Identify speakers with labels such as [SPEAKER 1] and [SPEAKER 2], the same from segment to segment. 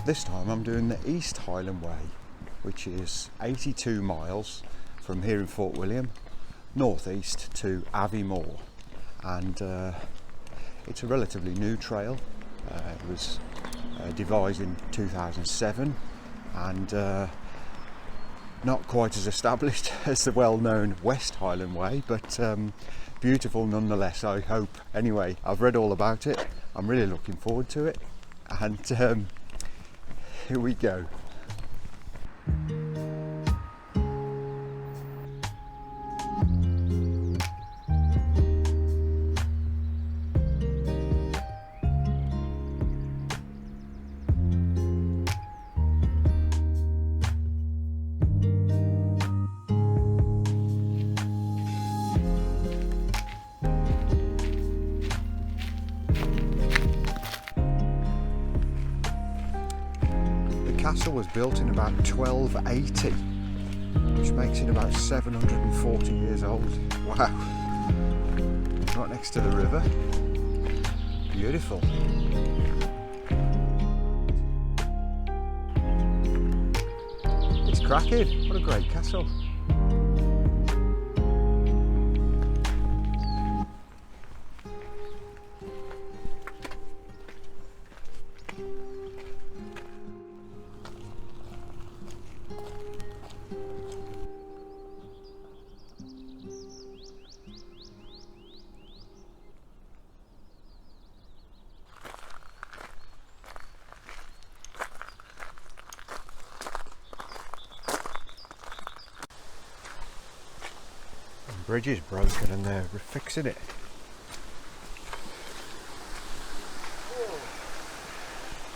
[SPEAKER 1] This time I'm doing the East Highland Way, which is 82 miles from here in Fort William, northeast to Aviemore, and it's a relatively new trail. It was devised in 2007 and not quite as established as the well-known West Highland Way, but beautiful nonetheless, I hope. Anyway, I've read all about it, I'm really looking forward to it, and here we go. The castle was built in about 1280, which makes it about 740 years old. Wow! Right next to the river. Beautiful. It's cracking. What a great castle. The bridge is broken and they're fixing it.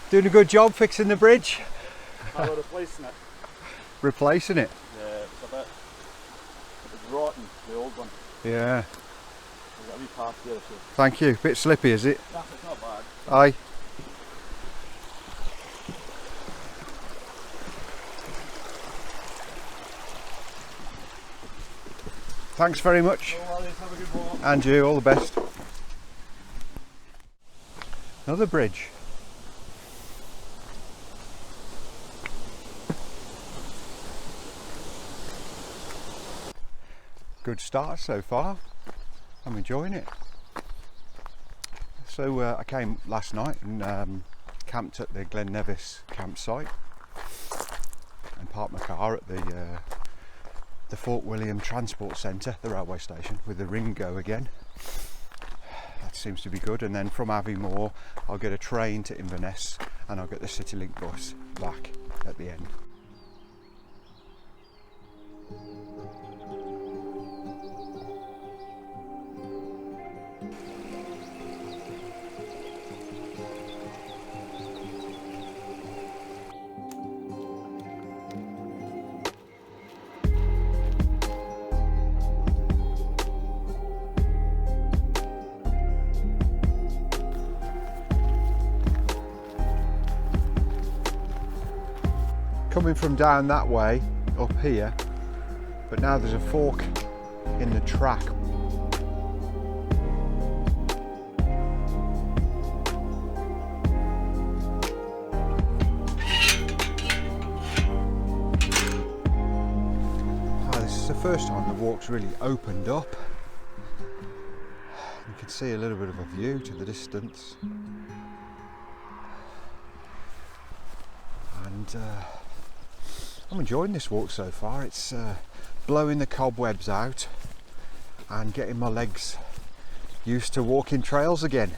[SPEAKER 1] Doing a good job fixing the bridge.
[SPEAKER 2] How about replacing it?
[SPEAKER 1] Replacing it?
[SPEAKER 2] Yeah, it's a bit rotten, the old one.
[SPEAKER 1] Yeah.
[SPEAKER 2] There's got a wee path here, so.
[SPEAKER 1] Thank you. Bit slippy, is it?
[SPEAKER 2] Nah, it's not bad.
[SPEAKER 1] Aye. Thanks very much.
[SPEAKER 2] No worries, have a good walk.
[SPEAKER 1] And you, all the best. Another bridge. Good start so far. I'm enjoying it. So I came last night and camped at the Glen Nevis campsite and parked my car at the Fort William Transport Centre, the railway station, with the ring go again. That seems to be good. And then from Aviemore I'll get a train to Inverness and I'll get the CityLink bus back at the end. Coming from down that way up here, but now there's a fork in the track. This is the first time the walk's really opened up. You can see a little bit of a view to the distance. And I'm enjoying this walk so far. It's blowing the cobwebs out and getting my legs used to walking trails again.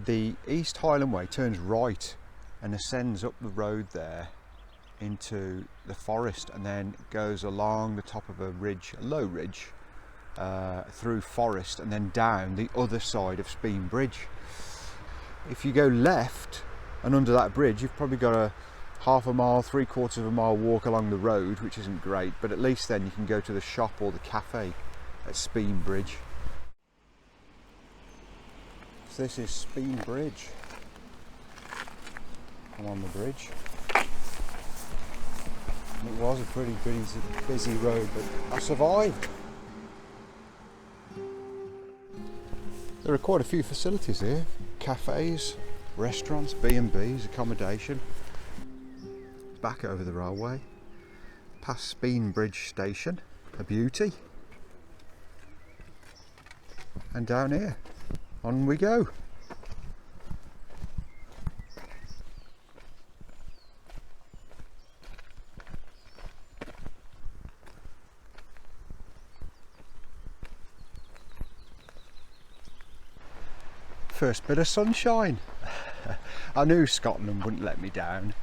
[SPEAKER 1] The East Highland Way turns right and ascends up the road there into the forest and then goes along the top of a ridge, a low ridge, through forest and then down the other side of Speen Bridge. If you go left and under that bridge, you've probably got a half a mile, 3/4 of a mile walk along the road, which isn't great, but at least then you can go to the shop or the cafe at Speen Bridge. So this is Speen Bridge. I'm on the bridge. And it was a pretty busy road, but I survived. There are quite a few facilities here, cafes, restaurants, B&Bs, accommodation. Back over the railway, past Speen Bridge station, a beauty. And down here, on we go. First bit of sunshine. I knew Scotland wouldn't let me down.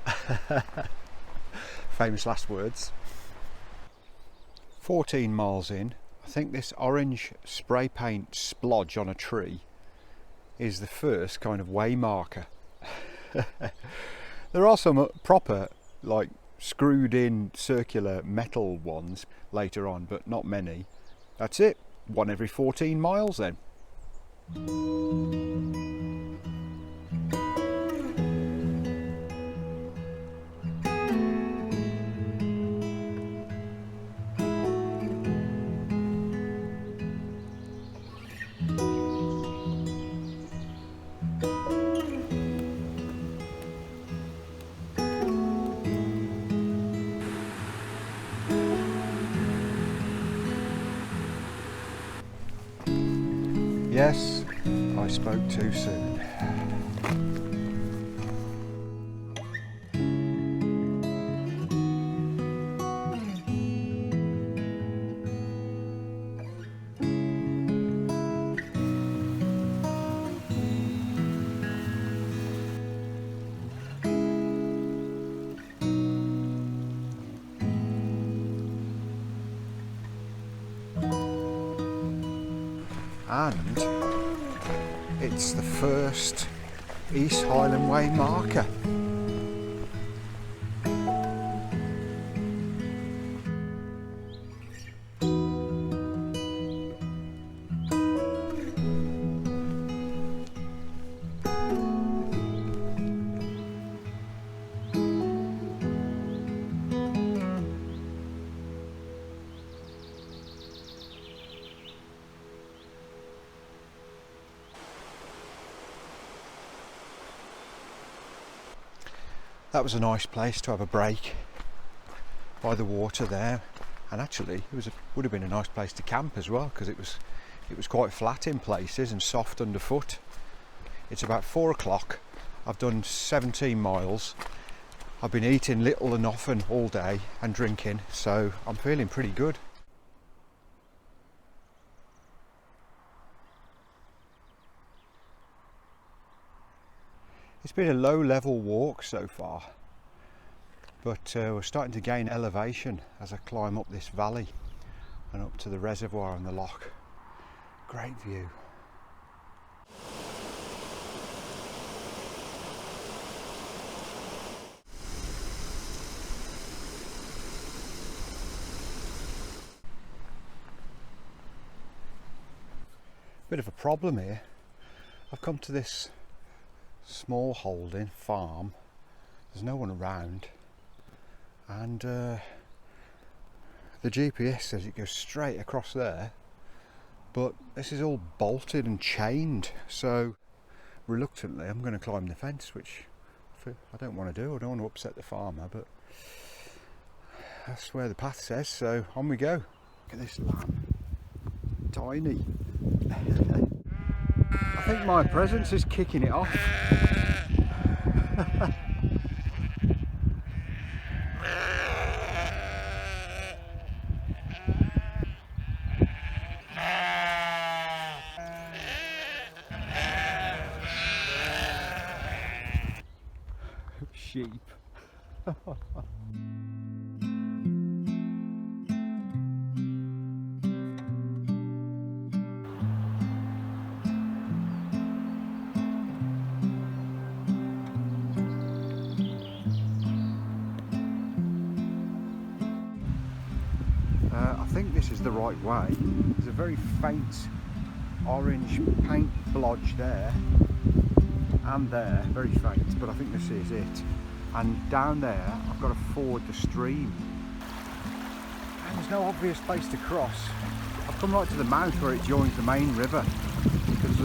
[SPEAKER 1] Famous last words. 14 miles in, I think this orange spray paint splodge on a tree is the first kind of way marker. There are some proper, like, screwed in circular metal ones later on, but not many. That's it, one every 14 miles then. Yes, I spoke too soon. And it's the first East Highland Way marker. That was a nice place to have a break by the water there, and actually it would have been a nice place to camp as well, because it was quite flat in places and soft underfoot. It's about 4 o'clock. I've done 17 miles. I've been eating little and often all day and drinking, so I'm feeling pretty good. It's been a low level walk so far, but we're starting to gain elevation as I climb up this valley and up to the reservoir and the loch. Great view. Bit of a problem here. I've come to this small holding farm. There's no one around, and the GPS says it goes straight across there, but this is all bolted and chained, so reluctantly I'm going to climb the fence, which I don't want to do. I don't want to upset the farmer, but that's where the path says, so on we go. Look at this lamb, tiny. I think my presence is kicking it off. Sheep. I think this is the right way. There's a very faint orange paint blotch there and there, very faint, but I think this is it. And down there I've got to ford the stream, and there's no obvious place to cross. I've come right to the mouth where it joins the main river, because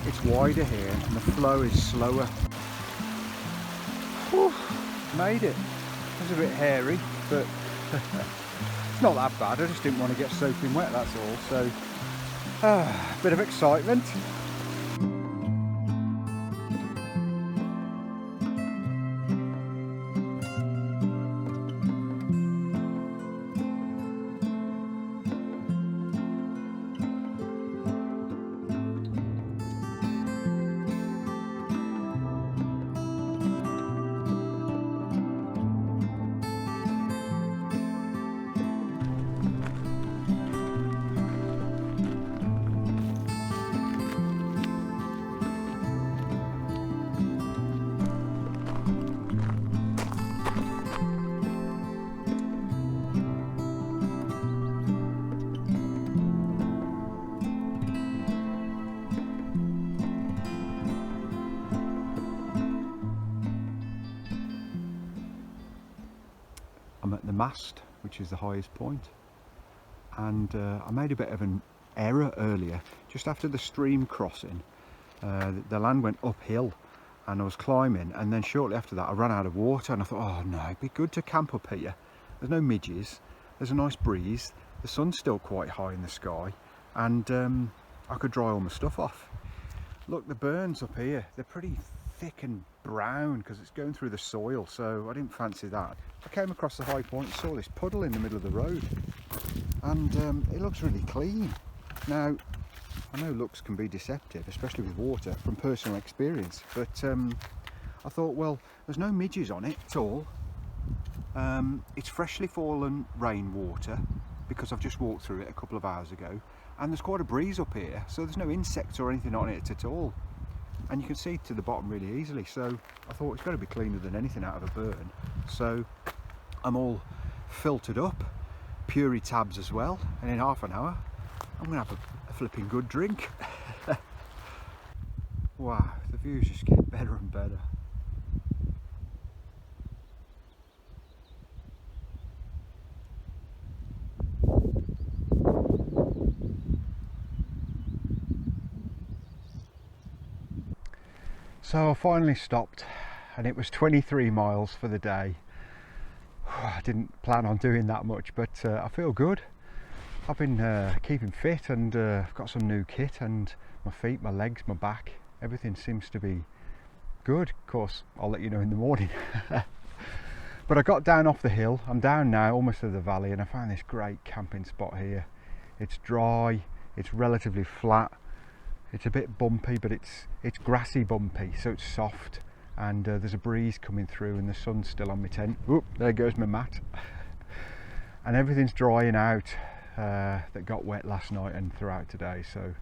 [SPEAKER 1] it's wider here and the flow is slower. Whew, made it. It was a bit hairy, but it's not that bad. I just didn't want to get soaking wet, that's all. So, a bit of excitement. I'm at the mast, which is the highest point, and I made a bit of an error earlier. Just after the stream crossing, the land went uphill and I was climbing, and then shortly after that I ran out of water, and I thought, oh no, it'd be good to camp up here. There's no midges, there's a nice breeze, the sun's still quite high in the sky, and I could dry all my stuff off. Look, the burns up here, they're pretty thick and brown because it's going through the soil, so I didn't fancy that. I came across the high point and saw this puddle in the middle of the road, and it looks really clean. Now, I know looks can be deceptive, especially with water, from personal experience, but I thought, well, there's no midges on it at all. It's freshly fallen rainwater because I've just walked through it a couple of hours ago, and there's quite a breeze up here, so there's no insects or anything on it at all. And you can see to the bottom really easily, so I thought it's got to be cleaner than anything out of a burn. So I'm all filtered up, Puri tabs as well, and in half an hour I'm going to have a flipping good drink. Wow, the views just get better and better. So I finally stopped, and it was 23 miles for the day. I didn't plan on doing that much, but I feel good. I've been keeping fit, and I've got some new kit, and my feet, my legs, my back, everything seems to be good. Of course, I'll let you know in the morning. But I got down off the hill. I'm down now, almost to the valley, and I found this great camping spot here. It's dry, it's relatively flat. It's a bit bumpy, but it's grassy bumpy, so it's soft, and there's a breeze coming through, and the sun's still on my tent. Oop, there goes my mat. And everything's drying out that got wet last night and throughout today, so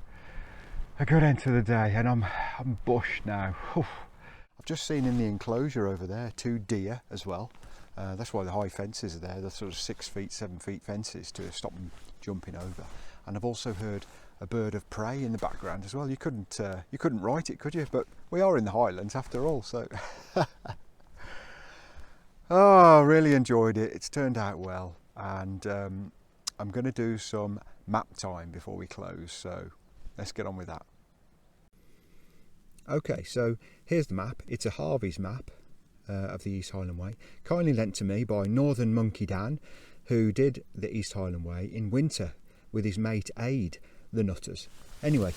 [SPEAKER 1] a good end to the day, and I'm bushed now. Whew. I've just seen in the enclosure over there 2 deer as well. That's why the high fences are there. They're sort of 6 feet, 7 feet fences to stop them jumping over. And I've also heard a bird of prey in the background as well. You couldn't write it, could you? But we are in the Highlands after all, so. Oh, I really enjoyed it. It's turned out well, and I'm going to do some map time before we close, so let's get on with that. Okay, so here's the map. It's a Harvey's map of the East Highland Way, kindly lent to me by Northern Monkey Dan, who did the East Highland Way in winter with his mate Aid, the Nutters. Anyway,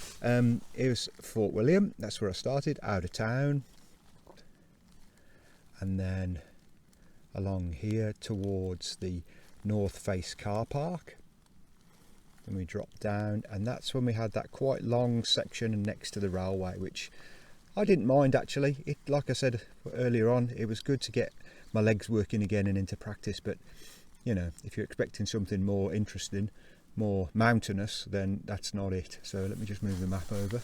[SPEAKER 1] here's Fort William. That's where I started, out of town, and then along here towards the North Face car park. Then we dropped down, and that's when we had that quite long section next to the railway, which I didn't mind actually. Like I said earlier on, it was good to get my legs working again and into practice, but you know, if you're expecting something more interesting, more mountainous, then that's not it. So let me just move the map over.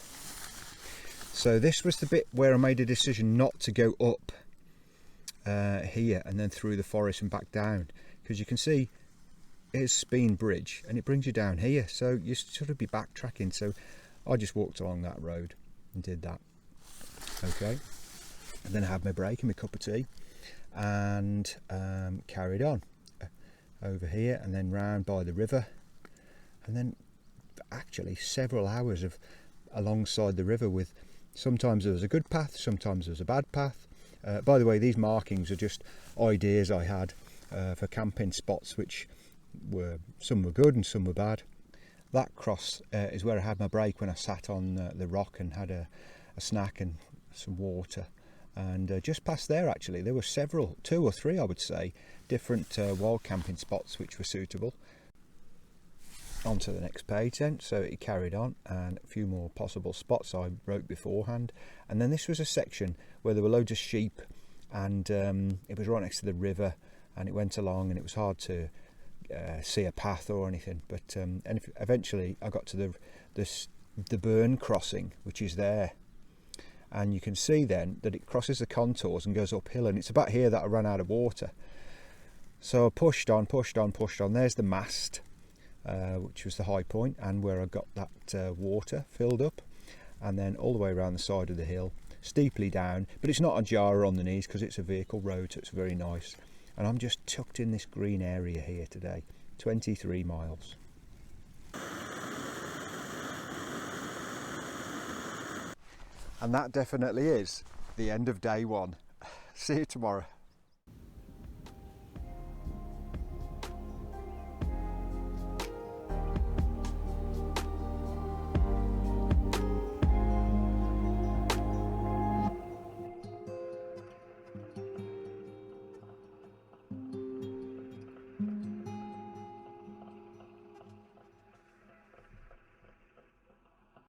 [SPEAKER 1] So this was the bit where I made a decision not to go up here and then through the forest and back down, because you can see here's Speen Bridge and it brings you down here, so you sort of be backtracking. So I just walked along that road and did that. Okay, and then I had my break and my cup of tea and carried on over here and then round by the river, and then actually several hours of alongside the river with Sometimes there was a good path, sometimes there was a bad path. By the way, these markings are just ideas I had for camping spots, which some were good and some were bad. That cross is where I had my break when I sat on the rock and had a snack and some water. And just past there, actually, there were several, 2 or 3 I would say, different wild camping spots which were suitable. On to the next page then, so it carried on, and a few more possible spots I wrote beforehand. And then this was a section where there were loads of sheep, and it was right next to the river, and it went along, and it was hard to see a path or anything. But and eventually I got to the burn crossing, which is there, and you can see then that it crosses the contours and goes uphill, and it's about here that I ran out of water. So I pushed on. There's the mast, which was the high point, and where I got that water filled up, and then all the way around the side of the hill, steeply down, but it's not a jar on the knees because it's a vehicle road, so it's very nice. And I'm just tucked in this green area here today, 23 miles. And that definitely is the end of day 1. See you tomorrow.